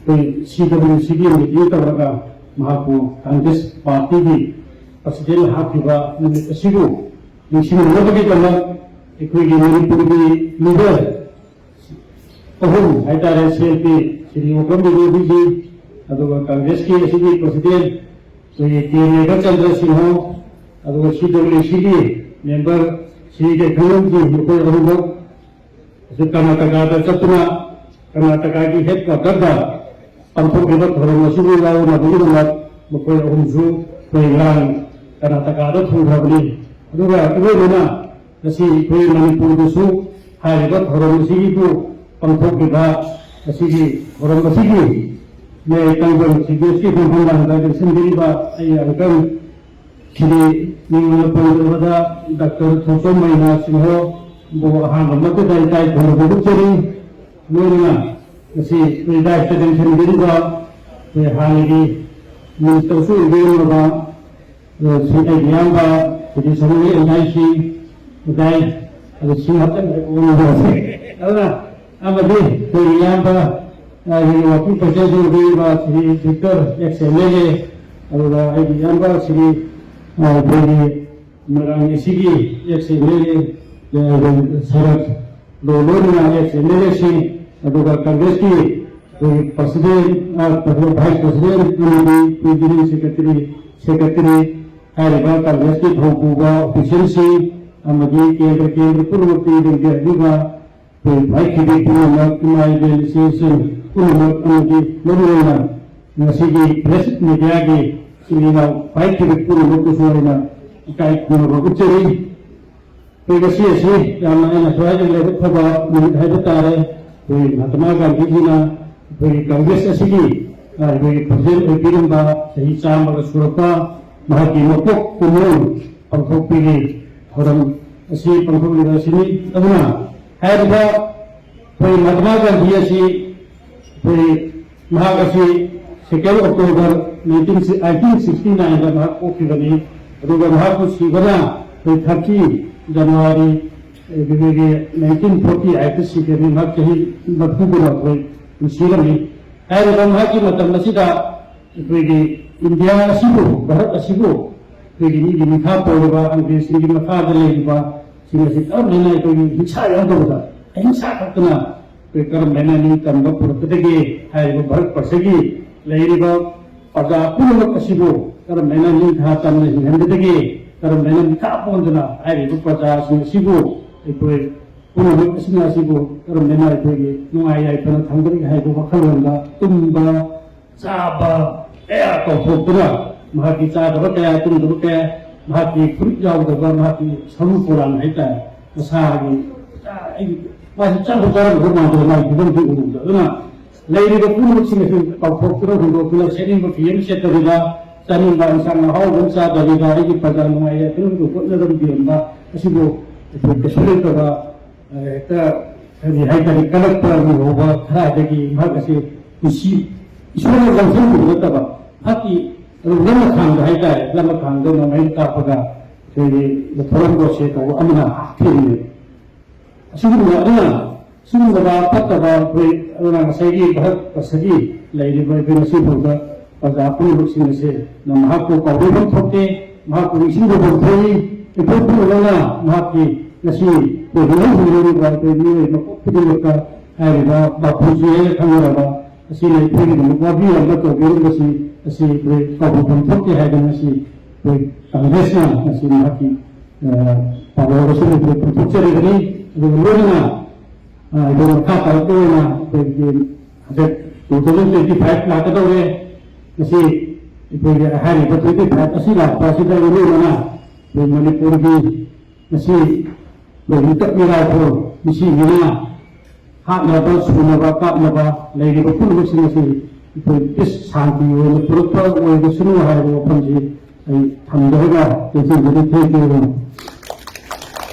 CWC की meeting तौरगा Congress party की president हाकिबा नुमित असिबु निंसिंगनबगी दमक अखोइगी मणिपुर की लीडर अहुम हाइतारे सेल्फी श्री ओकम बिजोगी अदुगा कांग्रेस की असिगी प्रेसिडेंट के रेखचंद्र सिंह अदुगा CWC की मेंबर श्री के खंगम जी मुकोई अहुमक कर्नाटका चतुना कर्नाटका की हेडक्वार्टर पांथोक्लिबा थौरम असिबु यावनाबगीदमक मुकोई अहुमसु कोइलांग कर्नाटका थोंग्राबनी अदुगा इबोइना नसी कोई मणिपुरदसु हारिबा थौरम असिगिबु पांथोक्लिबा असिगी थौरम असिगी ने कांगम सीबीएसई फंफंदा सिंदिबा आई अंकल श्री निंगलपंदबदा डॉक्टर थोसोम मैना सिंह बो हाममत दाई थोरबुचरी मोइना नसी दाई स्टेडियम सिंदिबा हानिगी मिनिस्टर सु इबेनबा श्री अगियांबा श्री समूह एनआईसी दाई अदु सिंहतन ओनबसे अदना अमदि कोइयांबा working president Shri Victor ex MLA अदुगा अगियांबा श्री मरांग एसीगी एक्सएमएलए शरद लोलोना एक्सएमएलए सी अदुगा कांग्रेस की president vice president president secretary हारिबा कांग्रेस की थौपुबा ऑफिशियलसी अमदी केंद्र पूर्ववर्ती लेंगेरिबा भाई खिबी पुनमक इमाइडेलिसेशन पुनमक अमदी मरुना नसीगी प्रेस मीडिया की सिंगिना भाई खिबी पुनमक कुसोइना इकाई पुनमक उचरी पेगसी ऐसी यामना स्वाय लेबे फबा मिनिट है तारे महात्मा गांधी जी ना कांग्रेस असिगी प्रेसिडेंट ओइबिरंबा सही चामग सुरपा महाकी मपोक कुमोन पंथोक्पिगी थौरम असी पंथोक्लिबासिनी अदुना हारिबा महात्मा गांधी असी महाक असी 2 अक्टोबर 1869 दा महाक पोखिबनी अदुगा महाक सिबना 30 जनवरी 1948 सिगनी महाक चही मधुगुना सिरमी हारिबा महाकी मतम असिदा इंडिया असिबु भारत असिबु नि मिखा पोरबा अंग्रेज की मखाद लेबा सिंगसि तब लेना हिंसा यादवदा अहिंसा खतना करम लेना नि तंब पुरतदगे हारिबा भारत पर्सगी लेरिबा प्रजा पुनमक असिबु करम लेना नि था तम हिंददगे करम लेना मिखा पोंदना हारिबा प्रजा सिंगसिबु एकोय पुनमक असिबु करम लेना एकोय नुआय याइपना थंगरि हाइबो वखलंदा तुम्बा चाबा एया कौथोपना महाकी चादबा कया तुमदबा कया महाकी फुरित यावदबा महाकी सम पुराण हैता मसागी मासे चाबो चाबो मादो माइ बिदम दि उरुदा अदुना लेरिबा पुनमकसिंग कौथोपना हुंदोपना सेनिबा फिएम सेतरिबा चानिबा इंसान हाव बनसा दरिबा आइगी प्रजा नुआय तुमदो कोटनदम दिरंबा असिबो कसुलेतबा एकता हरि हाइतारि कलेक्टर होबा खरादगी महाकसे इसी इसमें लंसन गुरुतबा हाकी लम खांग है लम खांग नई तापगा थोरम से तब अमना थीने सिंगबा फतबा भारत पसगी प्रजा पुनमक से महाको कौरबम थोटे महाको निसिंगबम थोई इफोपुना महाकी नसी कोहिनो हिरोबा मकोफिदिमका हारिबा बापुजी खंगरबा असीने फुगी मुकाबी अमर तो बेरगसी असी कौरबम थोटे है कांग्रेस ना असी महाकी पावर से पुचरेगनी लोना इधर मखा करतोना 2025 लाकदौरे असी हारिबा 25 असी लाकपासिदा लोना मणिपुर की असी मुतक मिराखो मिसी गिना हानबा सुनबा कापनबा लेरिबा पुनमसिंग से इस शांति ओइना पुरक्पा ओइबसुनु हारिबा वफमजी थमदगा तेजिंगदि थेंक्यू